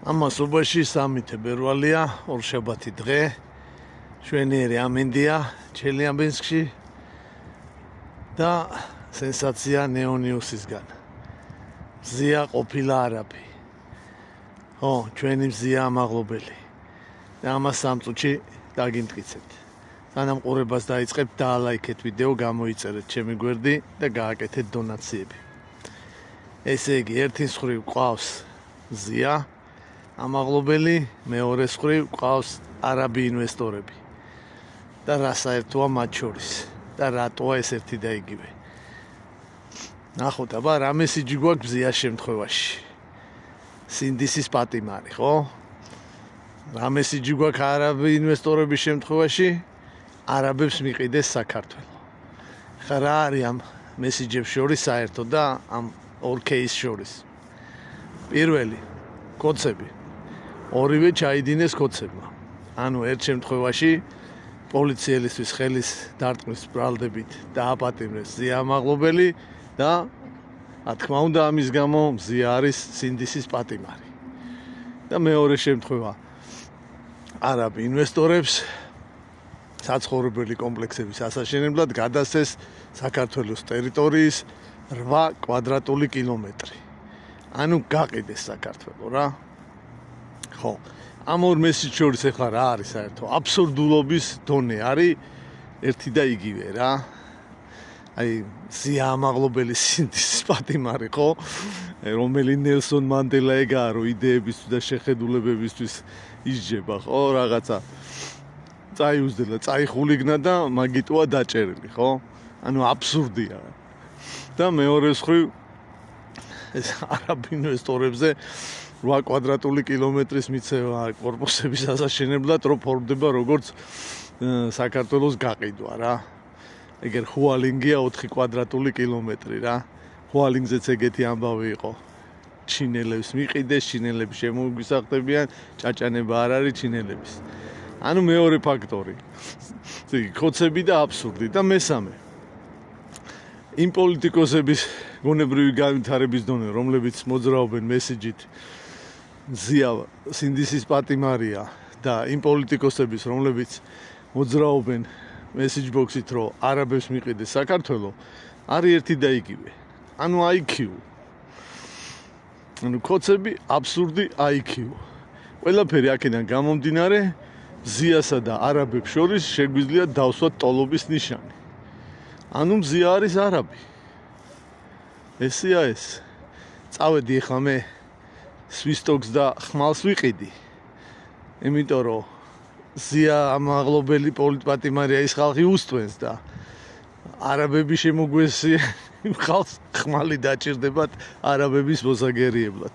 Ამასობაში სამი თებერვალია, ორშაბათი დღე, შვენიერი ამინდია ჩელიაბინსკში და სენსაცია ნეონიუსისგან. მზია ყოფილა არაბი. ჩვენი მზია ამაღლობელი. და ამას სამწუთში დაგიმტკიცებთ. სანამ ყურებას დაიწყებთ, დაალაიქეთ ვიდეო, გამოიწერეთ ჩემი გვერდი და გააკეთეთ დონაციები. ესე იგი, ერთი მხრივ ყავს მზია ამაღლობელი, მეორე მხრივ ყავს არაბი ინვესტორები. და რა საერთოა მათ შორის და რატოა ეს ერთი და იგივე. ნახოთ, აბა რა მესიჯი გვაქვს მზიას შემთხვევაში. სინდისის პატიმარი, ხო? რა მესიჯი გვაქვს არაბი ინვესტორების შემთხვევაში? არაბებს მიყიდეს საქართველო. ხა რა არის ამ მესიჯებს შორის საერთო და ამ ორ кейს შორის? პირველი, კოცები. ორივე ჩაიდინეს კოცებმა. ანუ ერთ შემთხვევაში პოლიციელისთვის ხელის დარტყმის ბრალდებით დააპატიმრეს მზია ამაღლობელი და რა თქმა უნდა ამის გამო მზია არის სინდისის პატიმარი. და მეორე შემთხვევა არაბი ინვესტორებს საცხოვრებელი კომპლექსების ასაშენებლად გადასცეს საქართველოს ტერიტორიის 8 კვადრატული კილომეტრი. ანუ გაყიდეს საქართველო რა. ხო, ამ ორ მესიჯს შორის ახლა რა არის საერთო? აბსურდულობის დონე არის ერთი და იგივე რა. აი, მზია ამაღლობელი სინდისის პატიმარი, ხო? რომელი ნელსონ მანდელა ეგაა, რომ იდეებისთვის და შეხედულებებისთვის ისჯება, ხო? რაღაცა წაიუზდელა, წაიხულიგნა და მაგიტოა დაჭერილი, ხო? ანუ აბსურდია. და მეორე მხრივ ეს არაბ ინვესტორებზე 8 კვადრატული კილომეტრის მიცევა კორპუსების ასაშენებლად, რომ ფორდება როგორც საქართველოს გაყიდვა რა. ეგერ ჰუალინგია 4 კვადრატული კილომეტრი რა. ჰუალინგზეც ეგეთი ამბავი იყო. ჩინელებს მიყიდეს, ჩინელები შემოგვისახდებიან, ჭაჭანება არ არის ჩინელების. ანუ მეორე ფაქტორი. კოცები და აბსურდი და მესამე. იმ პოლიტიკოსების გონებრივი განვითარების დონე, რომლებიც მოძრაობენ მესიჯით მზია სინდისის პატიმარია და იმ პოლიტიკოსების, რომლებიც მოძრაობენ მესიჯ ბოქსით, რომ არაბებს მიყიდეს საქართველო, არის ერთი და იგივე. ანუ IQ. ანუ კოცები, აბსურდი, IQ. ყველაფერი აქედან გამომდინარე, მზიასა და არაბებს შორის შეგვიძლია დავსვათ ტოლობის ნიშანი. ანუ მზია არის არაბი. ესეა ეს. წავედი ახლა მე სვისტოკს და ხმალს ვიყიდი. იმიტომ რომ მზია ამაღლობელი პოლიტპატიმარია ის ხალხი უსტვენს და არაბები შემოგვესია იმ ხალხს ხმალი დაჭირდებათ არაბების მოსაგერიებლად.